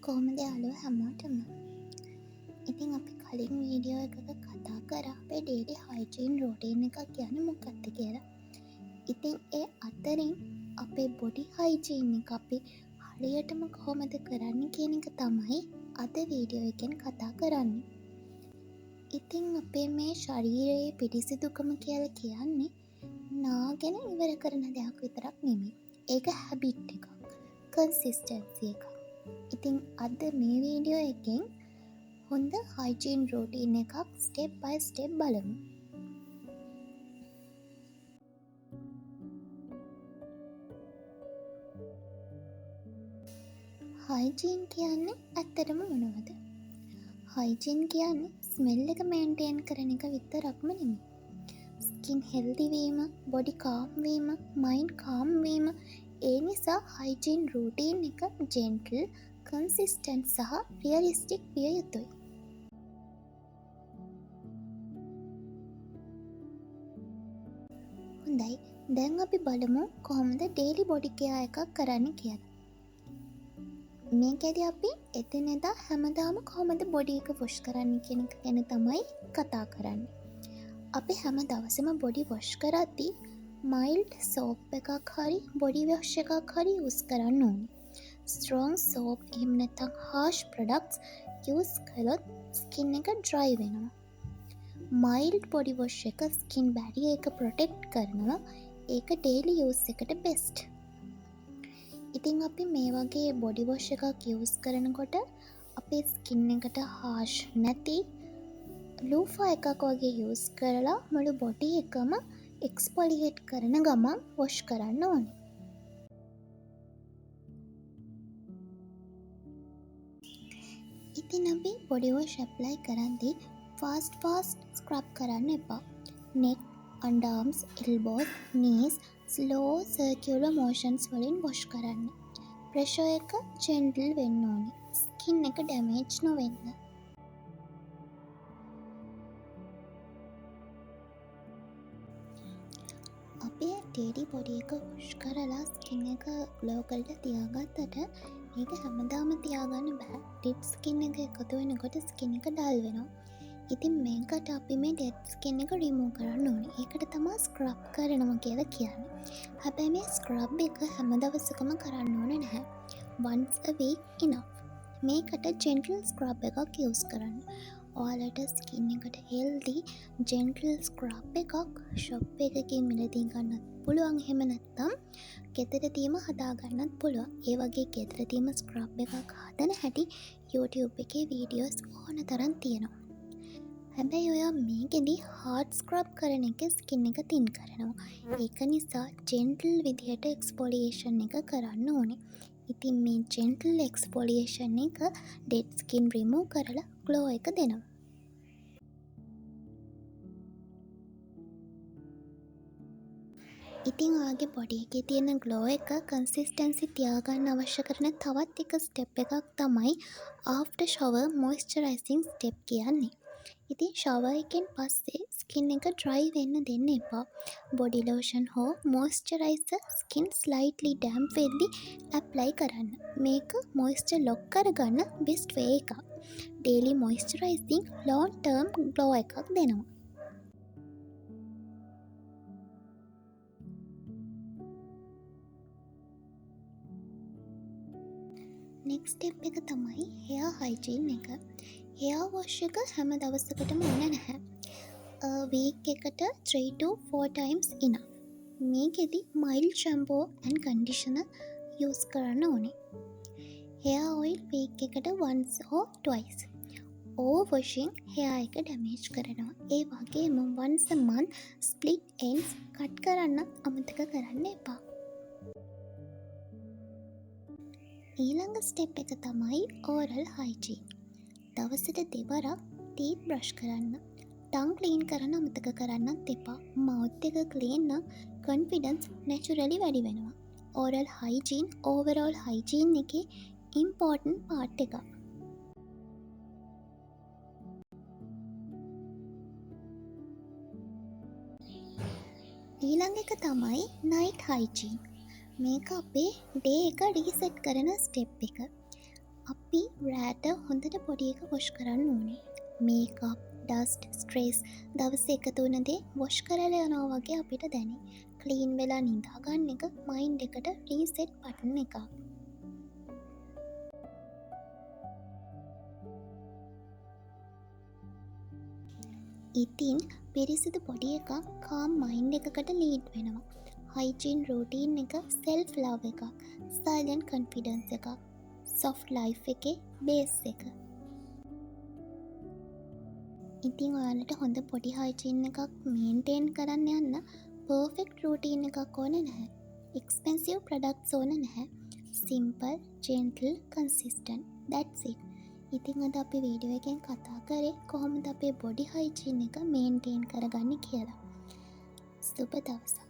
කොහොමද යාළුවෝ හැමෝටම. ඉතින් අපි කලින් වීඩියෝ එකක කතා කරා අපේ ඩේලි හයිජීන් රූටින් එකක් කියන්නේ මොකක්ද කියලා. ඉතින් ඒ අතරින් අපේ බොඩි හයිජීන් එක අපි හරියටම කොහොමද කරන්න කියන එක තමයි අද වීඩියෝ එකෙන් කතා කරන්නේ. ඉතින් අපේ මේ ශරීරයේ පිරිසිදුකම කියලා කියන්නේ නාගෙන ඉවර කරන දෙයක් විතරක් නෙමෙයි. ඒක හැබිට් එකක්, කන්සිස්ටන්සි එකක්. ඉතින් අද මේ වීඩියෝ එකෙන් හොඳ හයිජීන් රූටින් එකක් ස්ටෙප් බයි ස්ටෙප් බලමු. හයිජීන් කියන්නේ ඇත්තටම මොනවද? හයිජීන් කියන්නේ ස්මෙල් එක මේන්ටේන් කරන එක විතරක්ම නෙමෙයි. ස්කින් හෙල්දි වීම, බොඩි කාම් වීම, මයින්ඩ් කාම් වීම, ඒ නිසා හයිජීන් රූටින් එක ජෙන්ටල්, කන්සිස්ටන්ට් සහ රියලිස්ටික් විය යුතුයි. හොඳයි, දැන් අපි බලමු කොහොමද ඩේලි බොඩි කෙයා එකක් කරන්න කියලා. මේකෙදි අපි එදිනෙදා හැමදාම කොහොමද බොඩි එක වොෂ් කරන්න කියන එක ගැන තමයි කතා කරන්නේ. අපි හැම දවසම බොඩි වොෂ් කරද්දී මයිල්ඩ් සෝප් එකක් හරි බොඩි වොෂ් එකක් හරි යූස් කරන්න ඕනේ. ස්ට්‍රෝං සෝප් එහෙම නැත්නම් හාෂ් ප්‍රොඩක්ට්ස් යූස් කළොත් ස්කින් එක ඩ්‍රයි වෙනවා. මයිල්ඩ් බොඩි වොෂ් එක ස්කින් බැරියර් එක ප්‍රොටෙක්ට් කරනවා. ඒක ඩේලි යූස් එකට බෙස්ට්. ඉතින් අපි මේ වගේ බොඩි වොෂ් එකක් යූස් කරනකොට අපේ ස්කින් එකට හාෂ් නැති ලූෆා එකක් වගේ යූස් කරලා මුළු බොඩි එකම එක්ස්පොලියේට් කරන ගමන් වොෂ් කරන්න ඕනේ. ඉතින් අපි බොඩි වොෂ් ඇප්ලයි කරද්දී ෆාස්ට් ස්ක්‍රබ් කරන්න එපා. නෙක්, අන්ඩාම්ස්, එල්බෝස්, නීස් ස්ලෝ සර්කියුලර් මෝෂන්ස් වලින් වොෂ් කරන්න. ප්‍රෙෂර් එක ජෙන්ටල් වෙන්න ඕනේ. ස්කින් එක ඩැමේජ් නොවෙන්න. අපේ ඩේලි බොඩි එක වොෂ් කරලා ස්කින් එක ග්ලෝ කරලා තියාගත්තට ඒක හැමදාම තියාගන්න බෑ. ඩෙඩ් ස්කින් එක එකතු වෙනකොට ස්කින් එක ඩල් වෙනවා. ඉතින් මේකට අපි මේ ඩෙඩ් ස්කින් එක රිමූව් කරන්න ඕනේ. ඒකට තමයි ස්ක්‍රබ් කරනවා කියලා කියන්නේ. හැබැයි මේ ස්ක්‍රබ් එක හැම දවසකම කරන්න ඕනේ නැහැ. once a week enough. මේකට ජෙන්ටල් ස්ක්‍රබ් එකක් යූස් කරන්න. ඔයාලට ස්කින් එකට හෙල්දි ජෙන්ටල් ස්ක්‍රබ් එකක් ෂොප් එකකින් මිලදී ගන්නත් පුළුවන්. එහෙම නැත්නම් ගෙදරදීම හදාගන්නත් පුළුවන්. ඒ වගේ ගෙදරදීම ස්ක්‍රබ් එකක් හදන හැටි YouTube එකේ වීඩියෝස් ඕන තරම් තියෙනවා. හැබැයි ඔයා මේකෙදි හාඩ් ස්ක්‍රබ් කරන එක ස්කින් එක තින් කරනවා. ඒක නිසා ජෙන්ටල් විදිහට එක්ස්පොලියේෂන් එක කරන්න ඕනේ. ඉතින් මේ ජෙන්ටල් එක්ස්පොලියේෂන් එක ඩෙඩ් ස්කින් රිමූව් කරලා ග්ලෝ එක දෙනවා. ඉතින් ඔයාගේ බොඩි එකේ තියෙන ග්ලෝ එක කන්සිස්ටන්සි තියාගන්න අවශ්‍ය කරන තවත් එක ස්ටෙප් එකක් තමයි ආෆ්ටර් ෂවර් මොයිස්චරයිසිං ස්ටෙප් කියන්නේ. ඉතින් ෂවර් එකෙන් පස්සේ ස්කින් එක ඩ්‍රයි වෙන්න දෙන්න එපා. බොඩි ලෝෂන් හෝ මොයිස්චරයිසර් ස්කින් ස්ලයිට්ලි ඩැම්ප් වෙද්දි ඇප්ලයි කරන්න. මේක මොයිස්චර් ලොක් කරගන්න බෙස්ට් වේ එකක්. ඩේලි මොයිස්චරයිසිං ලොන් ටර්ම් ග්ලෝ එකක් දෙනවා. නෙක්ස්ට් ස්ටෙප් එක තමයි හෙයා හයිජීන් එක. හෙයා වොෂ් එක හැම දවසකටම ඕන නැහැ. වීක් එකට 3 to 4 times enough. මේකෙදි mild shampoo and conditioner use කරන්න ඕනේ. හෙයා ඔයිල් වීක් එකට once or twice. Over washing hair එක ඩැමේජ් කරනවා. ඒ වගේම once a month split ends cut කරන්න අමතක කරන්න එපා. ඊළඟ ස්ටෙප් එක තමයි ඕරල් හයිජීන්. දවසට දෙවරක් ටීත් බ්‍රෂ් කරන්න. ටං ක්ලීන් කරන්න අමතක කරන්නත් එපා. මවුත් එක ක්ලීන් නම් කොන්ෆිඩන්ස් නැචුරලි වැඩි වෙනවා. ඕරල් හයිජීන් ඕවරෝල් හයිජීන් එකේ ඉම්පෝර්ටන්ට් පාර්ට් එකක්. ඊළඟ එක තමයි නයිට් හයිජීන්. මේක අපේ ඩේ එක රීසෙට් කරන ස්ටෙප් එක. අපි රෑට හොඳට පොඩි එක වොෂ් කරන්න ඕනේ. මේකප්, ඩස්ට්, ස්ට්‍රෙස් දවස එකතු වන දේ වොෂ් කරලා යනවා වගේ අපිට දැනේ. ක්ලීන් වෙලා නිදාගන්න එක මයින්ඩ් එකට රීසෙට් බටන් එකක්. ඉතින් පිරිසිදු පොඩි එකක් කාම් මයින්ඩ් එකකට ලීඩ් වෙනවා. හයිජීන් රූටීන් එක සෙල්ෆ් ලව් එකක්, සයිලන්ට් කොන්ෆිඩන්ස් එකක්, සොෆ්ට් ලයිෆ් එකේ බේස් එක. ඉතින් ඔයාලට හොඳ පොඩි හයිජීන් එකක් මේන්ටේන් කරන්න යන්න පර්ෆෙක්ට් රූටීන් එකක් ඕන නැහැ. එක්ස්පෙන්සිව් ප්‍රොඩක්ට්ස් ඕන නැහැ. Simple, gentle, consistent. that's it. ඉතින් අද අපි වීඩියෝ එකෙන් කතා කරේ කොහොමද අපේ බොඩි හයිජීන් එක මේන්ටේන් කරගන්නේ කියලා. සුබ දවසක්.